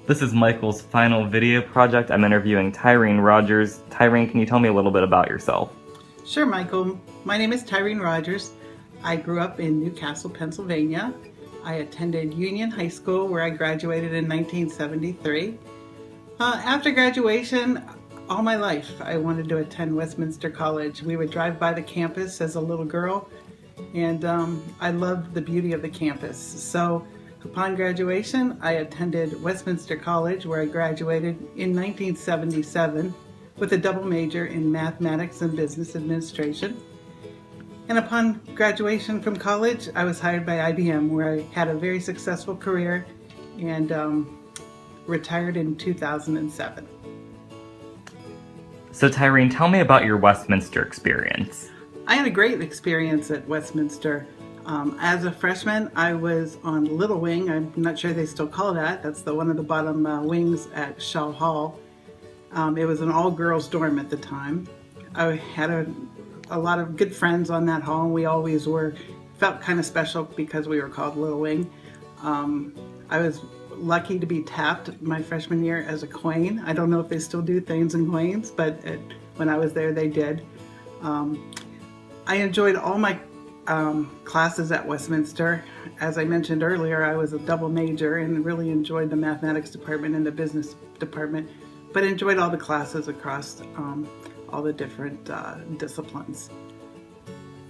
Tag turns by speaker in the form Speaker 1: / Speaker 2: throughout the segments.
Speaker 1: This is Michael's final video project. I'm interviewing Tirene Rogers. Tirene, can you tell me a little bit about yourself?
Speaker 2: Sure, Michael. My name is Tirene Rogers. I grew up in Newcastle, Pennsylvania. I attended Union High School where I graduated in 1973. After graduation, all my life I wanted to attend Westminster College. We would drive by the campus as a little girl, and I loved the beauty of the campus. So upon graduation, I attended Westminster College where I graduated in 1977 with a double major in mathematics and business administration. And upon graduation from college, I was hired by IBM, where I had a very successful career and retired in 2007.
Speaker 1: So Tirene, tell me about your Westminster experience.
Speaker 2: I had a great experience at Westminster. As a freshman, I was on Little Wing. I'm not sure they still call that. That's one of the bottom wings at Shaw Hall. It was an all-girls dorm at the time. I had a lot of good friends on that hall, and we always felt kind of special because we were called Little Wing. I was lucky to be tapped my freshman year as a queen. I don't know if they still do things in queens, but when I was there, they did. I enjoyed all my classes at Westminster. As I mentioned earlier, I was a double major and really enjoyed the mathematics department and the business department, but enjoyed all the classes across all the different disciplines.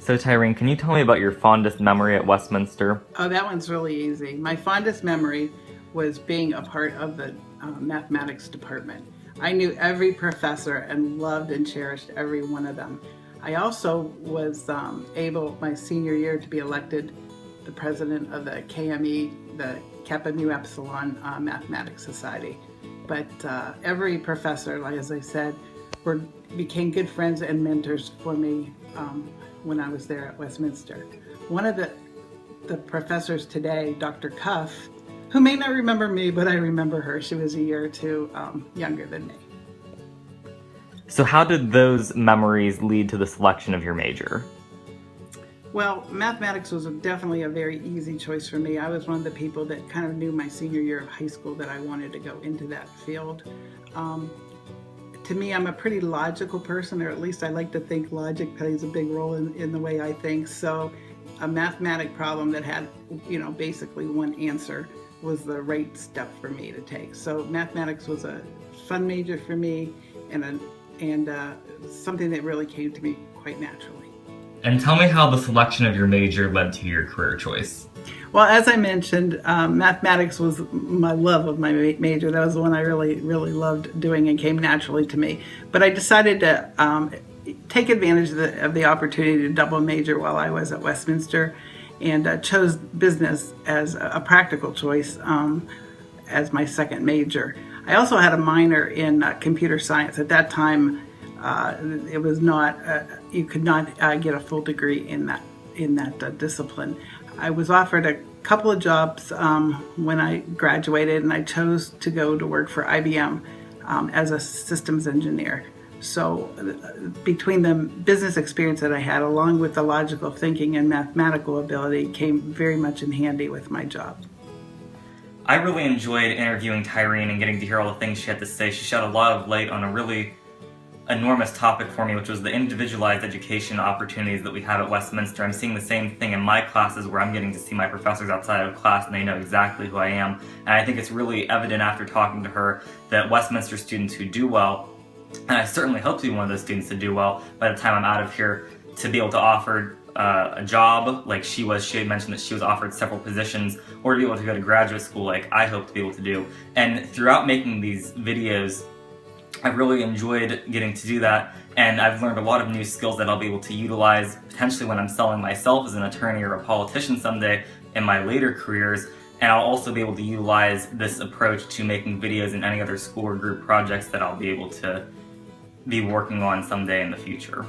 Speaker 1: So Tirene, can you tell me about your fondest memory at Westminster?
Speaker 2: Oh, that one's really easy. My fondest memory was being a part of the mathematics department. I knew every professor and loved and cherished every one of them. I also was able, my senior year, to be elected the president of the KME, the Kappa Mu Epsilon Mathematics Society. But every professor, like as I said, became good friends and mentors for me when I was there at Westminster. One of the professors today, Dr. Cuff, who may not remember me, but I remember her. She was a year or two younger than me.
Speaker 1: So how did those memories lead to the selection of your major?
Speaker 2: Well, mathematics was definitely a very easy choice for me. I was one of the people that kind of knew my senior year of high school that I wanted to go into that field. To me, I'm a pretty logical person, or at least I like to think logic plays a big role in the way I think. So a mathematic problem that had, basically one answer was the right step for me to take. So mathematics was a fun major for me and something that really came to me quite naturally.
Speaker 1: And tell me how the selection of your major led to your career choice.
Speaker 2: Well, as I mentioned, mathematics was my love of my major. That was the one I really, really loved doing and came naturally to me. But I decided to take advantage of the opportunity to double major while I was at Westminster, and chose business as a practical choice as my second major. I also had a minor in computer science. At that time, it was not you could not get a full degree in that discipline. I was offered a couple of jobs when I graduated, and I chose to go to work for IBM as a systems engineer. So between the business experience that I had, along with the logical thinking and mathematical ability, came very much in handy with my job.
Speaker 1: I really enjoyed interviewing Tirene and getting to hear all the things she had to say. She shed a lot of light on a really enormous topic for me, which was the individualized education opportunities that we have at Westminster. I'm seeing the same thing in my classes, where I'm getting to see my professors outside of class and they know exactly who I am. And I think it's really evident after talking to her that Westminster students who do well, and I certainly hope to be one of those students to do well by the time I'm out of here, to be able to offer a job like she was. She had mentioned that she was offered several positions, or to be able to go to graduate school like I hope to be able to do. And throughout making these videos, I've really enjoyed getting to do that, and I've learned a lot of new skills that I'll be able to utilize potentially when I'm selling myself as an attorney or a politician someday in my later careers. And I'll also be able to utilize this approach to making videos in any other school or group projects that I'll be able to be working on someday in the future.